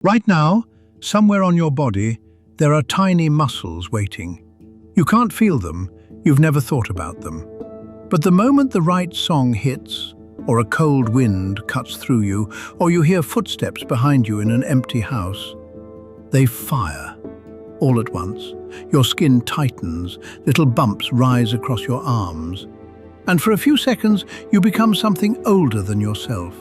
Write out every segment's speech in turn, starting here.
Right now, somewhere on your body, there are tiny muscles waiting. You can't feel them, you've never thought about them. But the moment the right song hits, or a cold wind cuts through you, or you hear footsteps behind you in an empty house, they fire. All at once, your skin tightens, little bumps rise across your arms, and for a few seconds you become something older than yourself.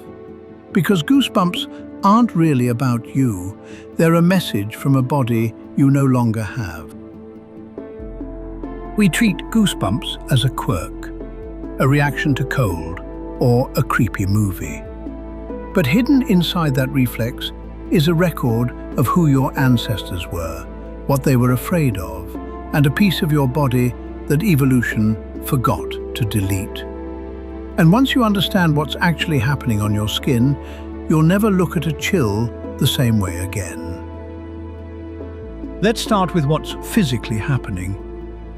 Because goosebumps aren't really about you, they're a message from a body you no longer have. We treat goosebumps as a quirk, a reaction to cold, or a creepy movie. But hidden inside that reflex is a record of who your ancestors were, what they were afraid of, and a piece of your body that evolution forgot to delete. And once you understand what's actually happening on your skin, you'll never look at a chill the same way again. Let's start with what's physically happening.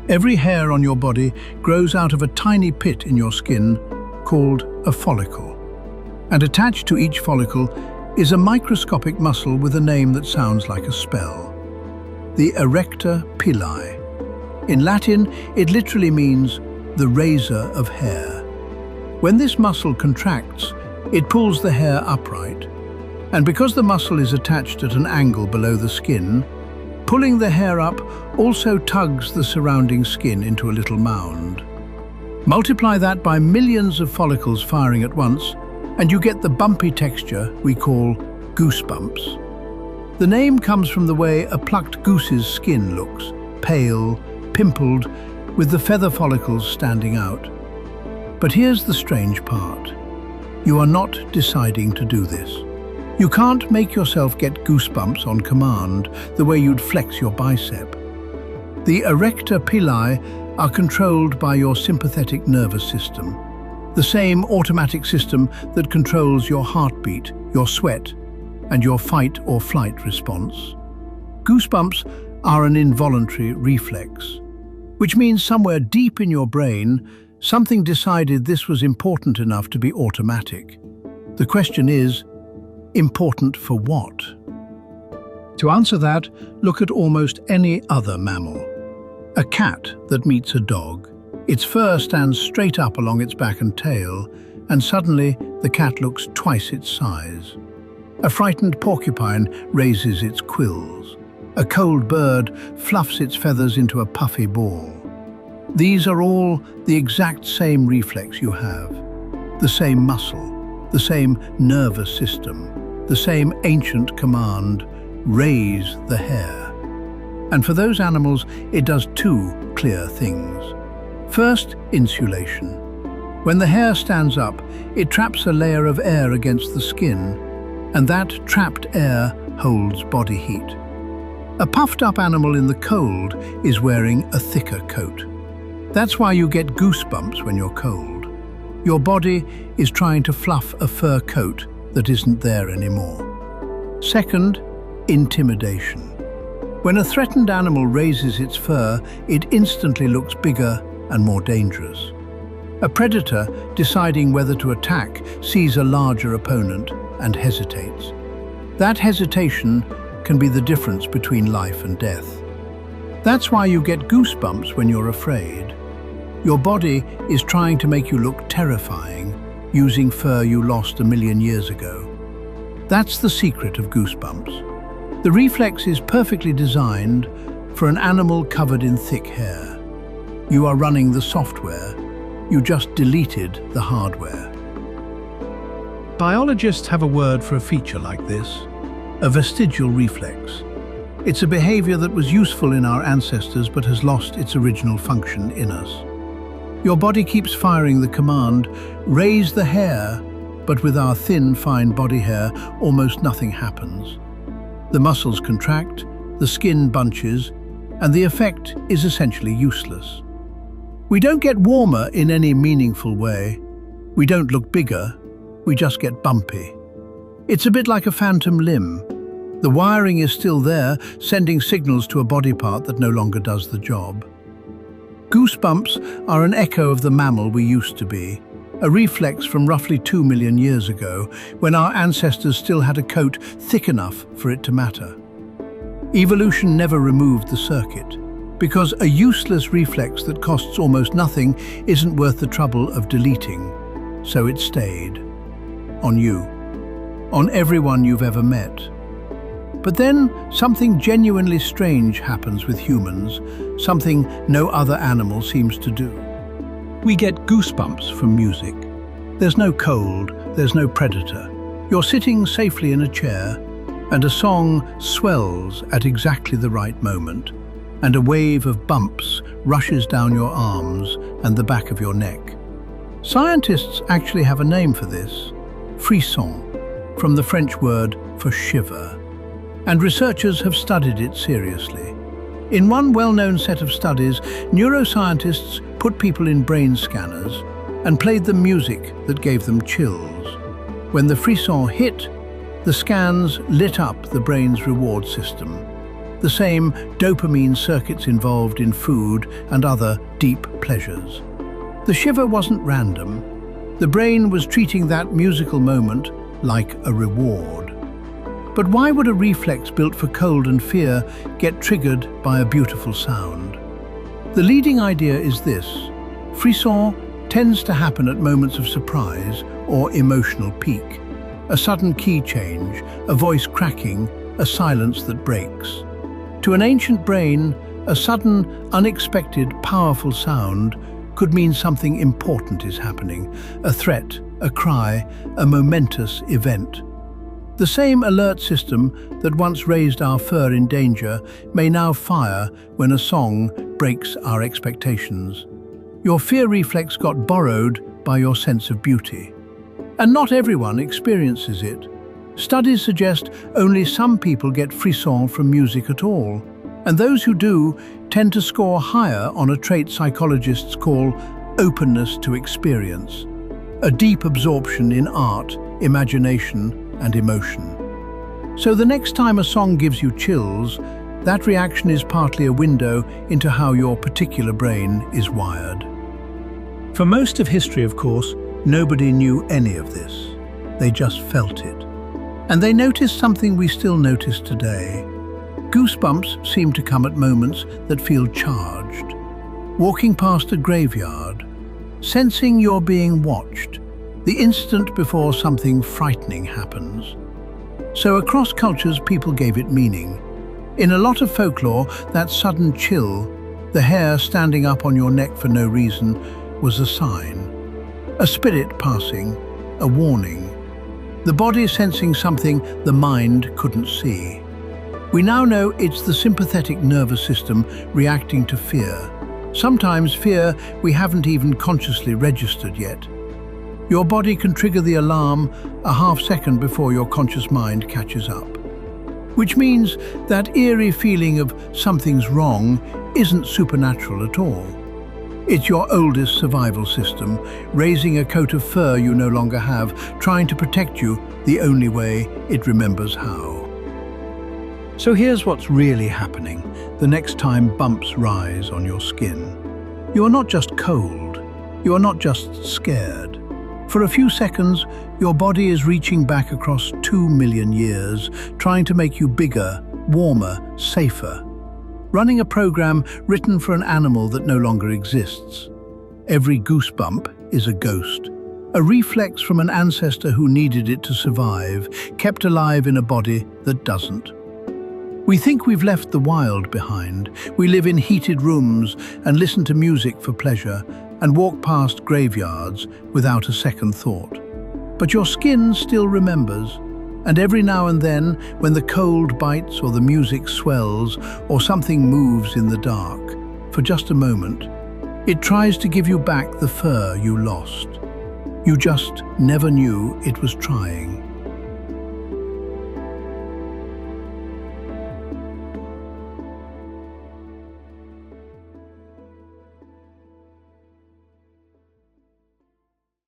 Every hair on your body grows out of a tiny pit in your skin called a follicle. And attached to each follicle is a microscopic muscle with a name that sounds like a spell. The erector pili. In Latin, it literally means the razor of hair. When this muscle contracts, it pulls the hair upright. And because the muscle is attached at an angle below the skin, pulling the hair up also tugs the surrounding skin into a little mound. Multiply that by millions of follicles firing at once, and you get the bumpy texture we call goosebumps. The name comes from the way a plucked goose's skin looks, pale, pimpled, with the feather follicles standing out. But here's the strange part. You are not deciding to do this. You can't make yourself get goosebumps on command, the way you'd flex your bicep. The erector pili are controlled by your sympathetic nervous system, the same automatic system that controls your heartbeat, your sweat, and your fight or flight response. Goosebumps are an involuntary reflex, which means somewhere deep in your brain, something decided this was important enough to be automatic. The question is, important for what? To answer that, look at almost any other mammal. A cat that meets a dog. Its fur stands straight up along its back and tail, and suddenly the cat looks twice its size. A frightened porcupine raises its quills. A cold bird fluffs its feathers into a puffy ball. These are all the exact same reflex you have. The same muscle, the same nervous system, the same ancient command, raise the hair. And for those animals, it does two clear things. First, insulation. When the hair stands up, it traps a layer of air against the skin, and that trapped air holds body heat. A puffed-up animal in the cold is wearing a thicker coat. That's why you get goosebumps when you're cold. Your body is trying to fluff a fur coat that isn't there anymore. Second, intimidation. When a threatened animal raises its fur, it instantly looks bigger and more dangerous. A predator, deciding whether to attack, sees a larger opponent and hesitates. That hesitation can be the difference between life and death. That's why you get goosebumps when you're afraid. Your body is trying to make you look terrifying, using fur you lost 1,000,000 years ago. That's the secret of goosebumps. The reflex is perfectly designed for an animal covered in thick hair. You are running the software, you just deleted the hardware. Biologists have a word for a feature like this, a vestigial reflex. It's a behavior that was useful in our ancestors but has lost its original function in us. Your body keeps firing the command, raise the hair, but with our thin, fine body hair, almost nothing happens. The muscles contract, the skin bunches, and the effect is essentially useless. We don't get warmer in any meaningful way. We don't look bigger, we just get bumpy. It's a bit like a phantom limb. The wiring is still there, sending signals to a body part that no longer does the job. Goosebumps are an echo of the mammal we used to be, a reflex from roughly 2 million years ago, when our ancestors still had a coat thick enough for it to matter. Evolution never removed the circuit, because a useless reflex that costs almost nothing isn't worth the trouble of deleting. So it stayed. On you. On everyone you've ever met. But then something genuinely strange happens with humans, something no other animal seems to do. We get goosebumps from music. There's no cold, there's no predator. You're sitting safely in a chair, and a song swells at exactly the right moment, and a wave of bumps rushes down your arms and the back of your neck. Scientists actually have a name for this, frisson, from the French word for shiver. And researchers have studied it seriously. In one well-known set of studies, neuroscientists put people in brain scanners and played them music that gave them chills. When the frisson hit, the scans lit up the brain's reward system, the same dopamine circuits involved in food and other deep pleasures. The shiver wasn't random. The brain was treating that musical moment like a reward. But why would a reflex built for cold and fear get triggered by a beautiful sound? The leading idea is this: frisson tends to happen at moments of surprise or emotional peak. A sudden key change, a voice cracking, a silence that breaks. To an ancient brain, a sudden, unexpected, powerful sound could mean something important is happening, a threat, a cry, a momentous event. The same alert system that once raised our fur in danger may now fire when a song breaks our expectations. Your fear reflex got borrowed by your sense of beauty. And not everyone experiences it. Studies suggest only some people get frisson from music at all, and those who do tend to score higher on a trait psychologists call openness to experience, a deep absorption in art, imagination, and emotion. So the next time a song gives you chills, that reaction is partly a window into how your particular brain is wired. For most of history, of course, nobody knew any of this. They just felt it. And they noticed something we still notice today. Goosebumps seem to come at moments that feel charged. Walking past a graveyard, sensing you're being watched, the instant before something frightening happens. So across cultures, people gave it meaning. In a lot of folklore, that sudden chill, the hair standing up on your neck for no reason, was a sign. A spirit passing, a warning. The body sensing something the mind couldn't see. We now know it's the sympathetic nervous system reacting to fear. Sometimes fear we haven't even consciously registered yet. Your body can trigger the alarm a half-second before your conscious mind catches up. Which means that eerie feeling of something's wrong isn't supernatural at all. It's your oldest survival system, raising a coat of fur you no longer have, trying to protect you the only way it remembers how. So here's what's really happening the next time bumps rise on your skin. You are not just cold, you are not just scared. For a few seconds, your body is reaching back across 2 million years, trying to make you bigger, warmer, safer. Running a program written for an animal that no longer exists. Every goosebump is a ghost, a reflex from an ancestor who needed it to survive, kept alive in a body that doesn't. We think we've left the wild behind. We live in heated rooms and listen to music for pleasure and walk past graveyards without a second thought. But your skin still remembers, and every now and then, when the cold bites or the music swells or something moves in the dark, for just a moment, it tries to give you back the fur you lost. You just never knew it was trying.